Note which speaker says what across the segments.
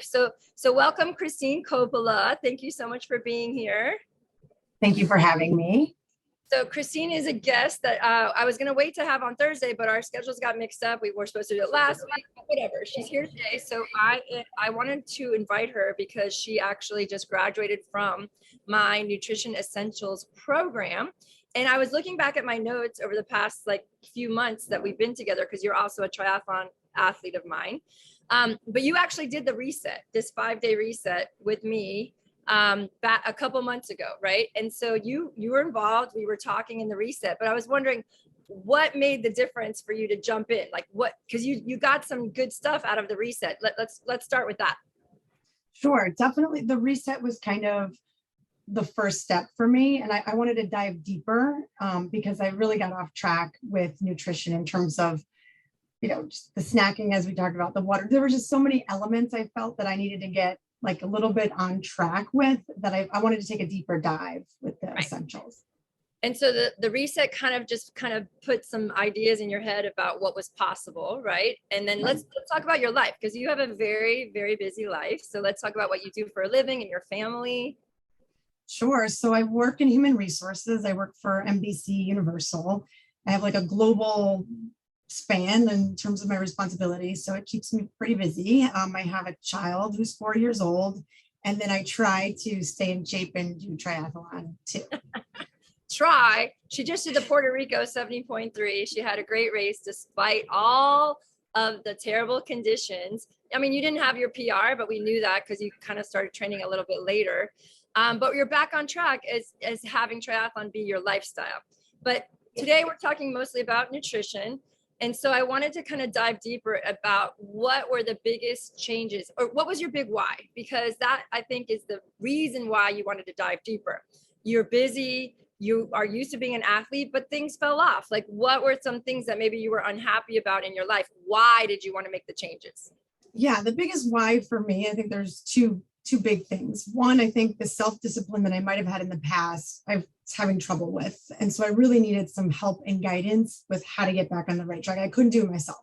Speaker 1: So welcome, Christine Coppola. Thank you so much for being here.
Speaker 2: Thank you for having me.
Speaker 1: So Christine is a guest that I was going to wait to have on Thursday, but our schedules got mixed up. We were supposed to do it last week, but whatever. She's here today. So I wanted to invite her because she actually just graduated from my Nutrition Essentials program. And I was looking back at my notes over the past few months that we've been together, because you're also a triathlon athlete of mine. But you actually did the reset, this 5-day reset with me back a couple months ago, right? And so you were involved. We were talking in the reset, but I was wondering what made the difference for you to jump in, like what, because you got some good stuff out of the reset. Let's start with that.
Speaker 2: Sure, definitely. The reset was kind of the first step for me, and I wanted to dive deeper because I really got off track with nutrition in terms of, just the snacking, as we talked about, the water. There were just so many elements I felt that I needed to get like a little bit on track with, that I wanted to take a deeper dive with the essentials.
Speaker 1: And so the reset kind of put some ideas in your head about what was possible, right? And then let's talk about your life, because you have a very, very busy life. So let's talk about what you do for a living and your family.
Speaker 2: Sure. So I work in human resources. I work for NBC Universal. I have like a global span in terms of my responsibilities, so it keeps me pretty busy. I have a child who's 4 years old, and then I try to stay in shape and do triathlon too.
Speaker 1: She just did the Puerto Rico 70.3. She had a great race despite all of the terrible conditions. I mean, you didn't have your PR, but we knew that because you kind of started training a little bit later. But you're back on track as having triathlon be your lifestyle. But today we're talking mostly about nutrition. And so I wanted to kind of dive deeper about what were the biggest changes, or what was your big why? Because that, I think, is the reason why you wanted to dive deeper. You're busy, you are used to being an athlete, but things fell off. Like, what were some things that maybe you were unhappy about in your life? Why did you want to make the changes?
Speaker 2: Yeah, the biggest why for me, I think there's two big things. One, I think the self-discipline that I might have had in the past, I was having trouble with. And so I really needed some help and guidance with how to get back on the right track. I couldn't do it myself.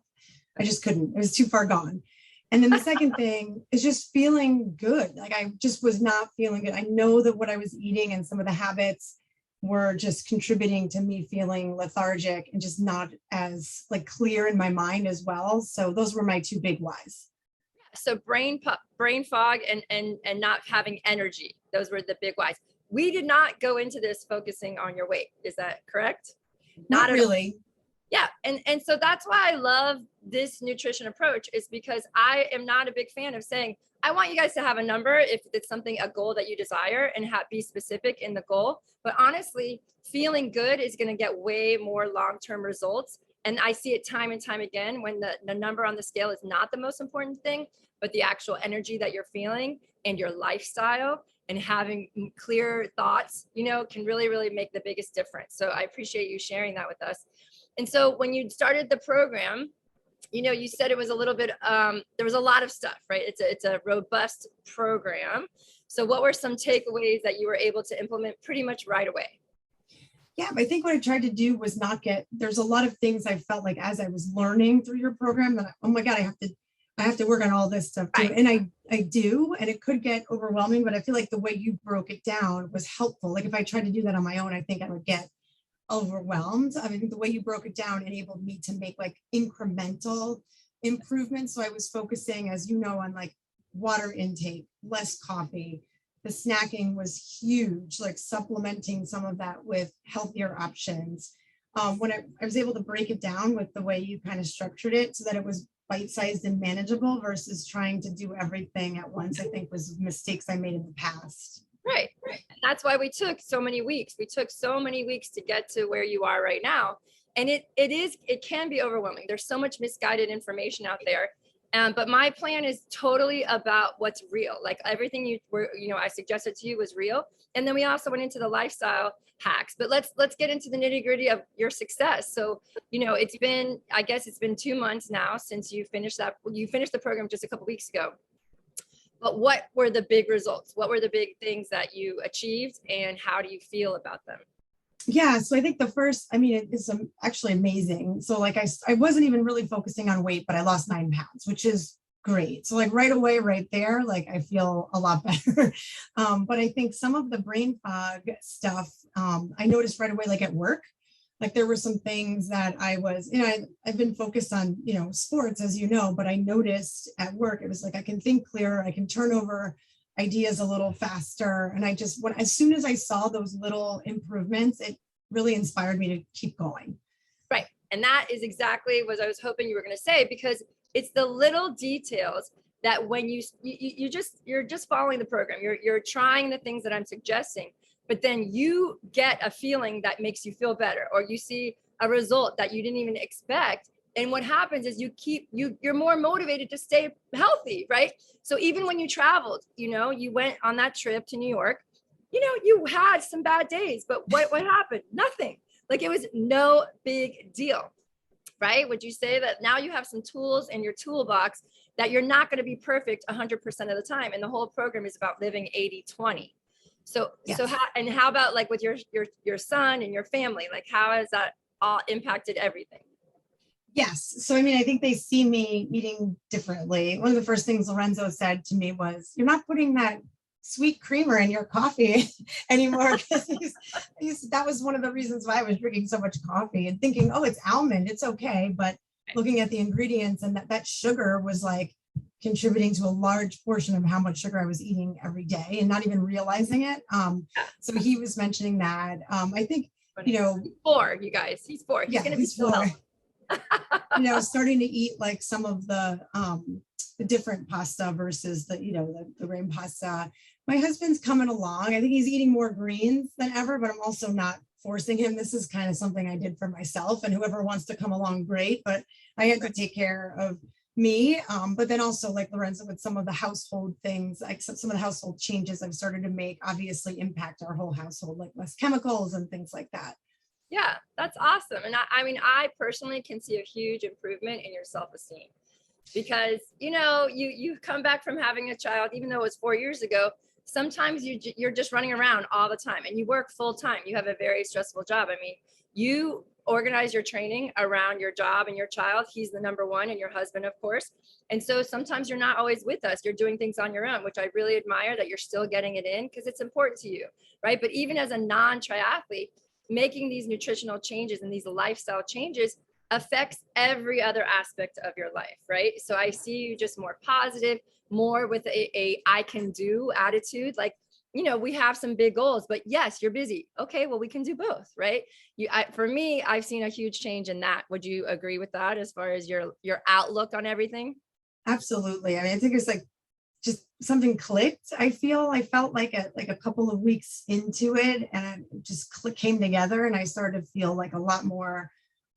Speaker 2: I just couldn't. It was too far gone. And then the second thing is just feeling good. Like, I just was not feeling good. I know that what I was eating and some of the habits were just contributing to me feeling lethargic and just not as clear in my mind as well. So those were my two big whys.
Speaker 1: So brain fog and not having energy. Those were the big whys. We did not go into this focusing on your weight. Is that correct?
Speaker 2: Not really.
Speaker 1: Yeah. And so that's why I love this nutrition approach, is because I am not a big fan of saying, I want you guys to have a number if it's something, a goal that you desire, and be specific in the goal. But honestly, feeling good is going to get way more long-term results. And I see it time and time again when the number on the scale is not the most important thing, but the actual energy that you're feeling and your lifestyle and having clear thoughts, can really, really make the biggest difference. So I appreciate you sharing that with us. And so when you started the program, you said it was a little bit, there was a lot of stuff, right? It's a robust program. So what were some takeaways that you were able to implement pretty much right away?
Speaker 2: Yeah, I think what I tried to do was there's a lot of things I felt like as I was learning through your program that, oh my God, I have to work on all this stuff too. Right. And I do, and it could get overwhelming, but I feel like the way you broke it down was helpful. Like, if I tried to do that on my own, I think I would get overwhelmed. I think the way you broke it down enabled me to make incremental improvements. So I was focusing, as you know, on water intake, less coffee. The snacking was huge, supplementing some of that with healthier options. When I was able to break it down with the way you kind of structured it so that it was bite-sized and manageable versus trying to do everything at once, I think was mistakes I made in the past.
Speaker 1: Right. And that's why we took so many weeks. We took so many weeks to get to where you are right now. And it can be overwhelming. There's so much misguided information out there. But my plan is totally about what's real. Like, everything I suggested to you was real. And then we also went into the lifestyle hacks. But let's get into the nitty-gritty of your success. So, I guess it's been 2 months now since you finished that. You finished the program just a couple weeks ago. But what were the big results? What were the big things that you achieved, and how do you feel about them?
Speaker 2: Yeah, so I think it is actually amazing. So I wasn't even really focusing on weight, but I lost 9 pounds, which is great. So like right away, right there, like I feel a lot better. But I think some of the brain fog stuff, I noticed right away, like at work, like there were some things that I was, I've been focused on, sports, as you know, but I noticed at work, it was like, I can think clearer, I can turn over ideas a little faster. And I just, as soon as I saw those little improvements, it really inspired me to keep going.
Speaker 1: Right. And that is exactly what I was hoping you were going to say, because it's the little details that when you're just following the program, you're trying the things that I'm suggesting, but then you get a feeling that makes you feel better, or you see a result that you didn't even expect. And what happens is you're more motivated to stay healthy, right? So even when you traveled, you went on that trip to New York, you had some bad days, but what happened? Nothing. Like it was no big deal, right? Would you say that now you have some tools in your toolbox that you're not going to be perfect 100% of the time? And the whole program is about living 80-20. So, yes. How about like with your son and your family, like how has that all impacted everything?
Speaker 2: Yes. So, I mean, I think they see me eating differently. One of the first things Lorenzo said to me was, "You're not putting that sweet creamer in your coffee anymore." That was one of the reasons why I was drinking so much coffee and thinking, oh, it's almond, it's okay. But looking at the ingredients, and that sugar was like contributing to a large portion of how much sugar I was eating every day and not even realizing it. So he was mentioning that. I think,
Speaker 1: 4, you guys, he's 4. He's going to be 4.
Speaker 2: Starting to eat like some of the different pasta versus the grain pasta. My husband's coming along. I think he's eating more greens than ever, but I'm also not forcing him. This is kind of something I did for myself, and whoever wants to come along, great. But I had to take care of me. But then also, like Lorenzo, with some of the household things, like some of the household changes I've started to make obviously impact our whole household, like less chemicals and things like that.
Speaker 1: Yeah, that's awesome. And I mean, I personally can see a huge improvement in your self-esteem, because, you come back from having a child, even though it was 4 years ago, sometimes you're just running around all the time and you work full time. You have a very stressful job. I mean, you organize your training around your job and your child. He's the number one, and your husband, of course. And so sometimes you're not always with us. You're doing things on your own, which I really admire that you're still getting it in, because it's important to you, right? But even as a non-triathlete, making these nutritional changes and these lifestyle changes affects every other aspect of your life, right? So I see you just more positive, more with a I can do attitude. Like, we have some big goals, but yes, you're busy. Okay, well, we can do both, right? For me, I've seen a huge change in that. Would you agree with that as far as your outlook on everything?
Speaker 2: Absolutely. I mean, I think it's like just something clicked. I felt like a couple of weeks into it, and it just came together, and I started to feel like a lot more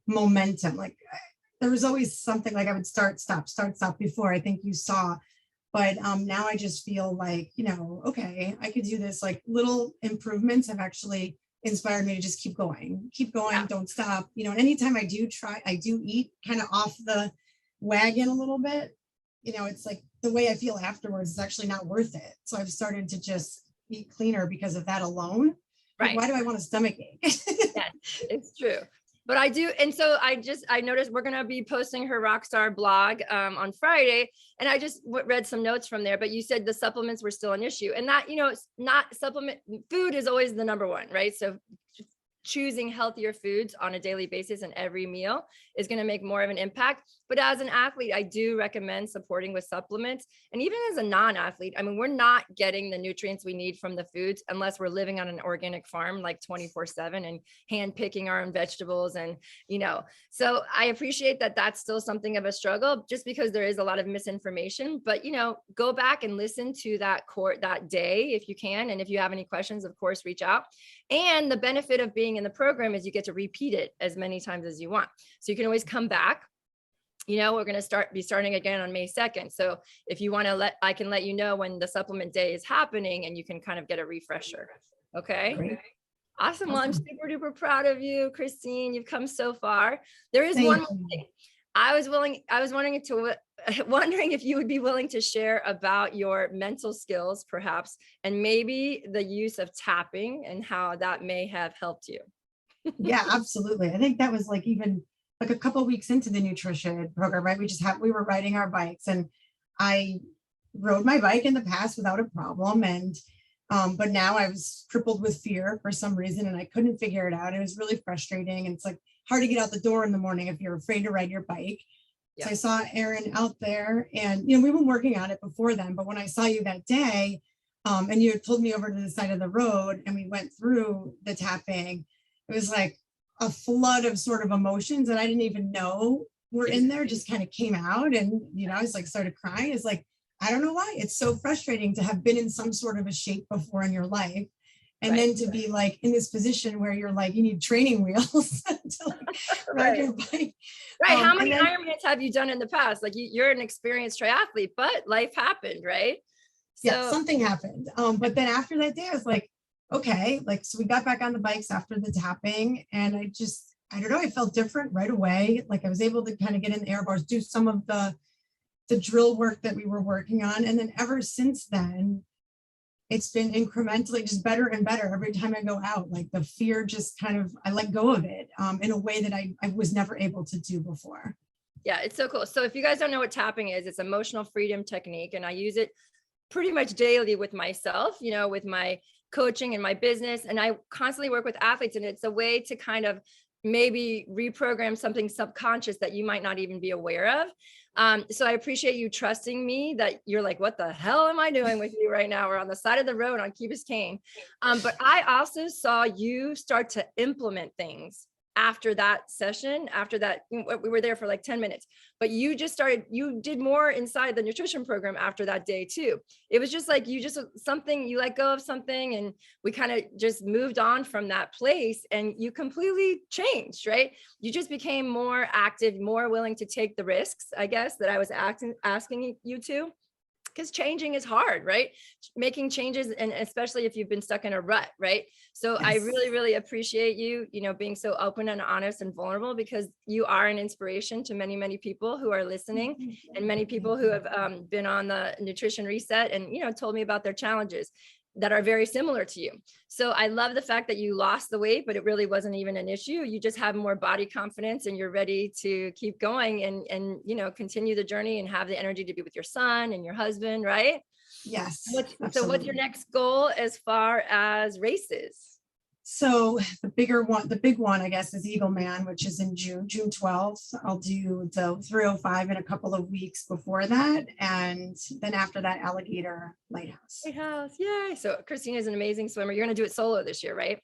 Speaker 2: momentum. Like there was always something like I would start, stop before, I think you saw. But now I just feel like, okay, I could do this. Like little improvements have actually inspired me to just keep going, yeah. Don't stop. And anytime I do eat kind of off the wagon a little bit, it's like the way I feel afterwards is actually not worth it. So I've started to just eat cleaner because of that alone. Right. Like, why do I want a stomach ache?
Speaker 1: Yes, it's true. But I do. And so I noticed we're going to be posting her Rockstar blog on Friday. And I just read some notes from there, but you said the supplements were still an issue, and that, it's not supplement. Food is always the number one, right? So choosing healthier foods on a daily basis and every meal is going to make more of an impact. But as an athlete, I do recommend supporting with supplements. And even as a non-athlete, I mean, we're not getting the nutrients we need from the foods unless we're living on an organic farm, like 24/7, and hand picking our own vegetables. And, so I appreciate that that's still something of a struggle, just because there is a lot of misinformation. But, go back and listen to that day if you can. And if you have any questions, of course, reach out. And the benefit of being in the program is you get to repeat it as many times as you want. So you can always come back. We're going to be starting again on May 2nd. So if you want to I can let you know when the supplement day is happening, and you can kind of get a refresher. Okay. Great. Awesome. Well, I'm super duper proud of you, Christine. You've come so far. There is one more thing. I was wondering if you would be willing to share about your mental skills, perhaps, and maybe the use of tapping and how that may have helped you.
Speaker 2: Yeah, absolutely. I think that was even like a couple of weeks into the nutrition program, right? We were riding our bikes, and I rode my bike in the past without a problem. And, but now I was crippled with fear for some reason and I couldn't figure it out. It was really frustrating. And it's like hard to get out the door in the morning if you're afraid to ride your bike. Yeah. So I saw Erin out there and, we've been working on it before then, but when I saw you that day, and you had pulled me over to the side of the road and we went through the tapping, it was like a flood of sort of emotions that I didn't even know were in there, just kind of came out. And, I was like, started crying. It's like, I don't know why. It's so frustrating to have been in some sort of a shape before in your life. And then to be like in this position where you're like, you need training wheels to like ride your bike.
Speaker 1: Right. How many Ironmans have you done in the past? Like you're an experienced triathlete, but life happened, right?
Speaker 2: So, yeah, something happened. But then after that day, I was like, okay, like, so we got back on the bikes after the tapping and I don't know, I felt different right away. Like I was able to kind of get in the air bars, do some of the drill work that we were working on. And then ever since then, it's been incrementally just better and better every time I go out. Like the fear just kind of, I let go of it in a way that I was never able to do before.
Speaker 1: Yeah, it's so cool. So if you guys don't know what tapping is, it's emotional freedom technique. And I use it pretty much daily with myself, with my coaching and my business. And I constantly work with athletes. And it's a way to kind of maybe reprogram something subconscious that you might not even be aware of. So I appreciate you trusting me that you're like, what the hell am I doing with you right now? We're on the side of the road on Key Biscayne. But I also saw you start to implement things after that session, after that, we were there for like 10 minutes, but you did more inside the nutrition program after that day too. It was just like, you let go of something and we kind of just moved on from that place and you completely changed, right? You just became more active, more willing to take the risks, I guess, that I was asking you to. Because changing is hard, right? Making changes, and especially if you've been stuck in a rut, right? So yes. I really, really appreciate you, being so open and honest and vulnerable, because you are an inspiration to many, many people who are listening, and many people who have been on the nutrition reset and, told me about their challenges that are very similar to you. So I love the fact that you lost the weight, but it really wasn't even an issue. You just have more body confidence and you're ready to keep going and continue the journey and have the energy to be with your son and your husband, right?
Speaker 2: Yes.
Speaker 1: So what's your next goal as far as races?
Speaker 2: So the big one, I guess, is Eagle Man, which is in June 12th. I'll do the 305 in a couple of weeks before that. And then after that, Alligator Lighthouse.
Speaker 1: Yay. So Christina is an amazing swimmer. You're going to do it solo this year, right?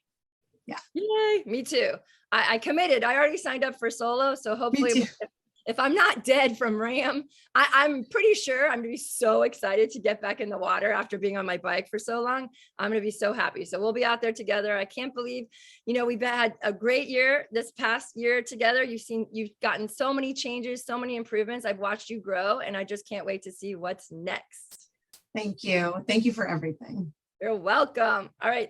Speaker 2: Yeah.
Speaker 1: Yay. Me too. I committed. I already signed up for solo. So hopefully if I'm not dead from RAM, I'm pretty sure I'm going to be so excited to get back in the water after being on my bike for so long. I'm going to be so happy. So we'll be out there together. I can't believe, we've had a great year this past year together. You've gotten so many changes, so many improvements. I've watched you grow and I just can't wait to see what's next.
Speaker 2: Thank you. Thank you for everything.
Speaker 1: You're welcome. All right.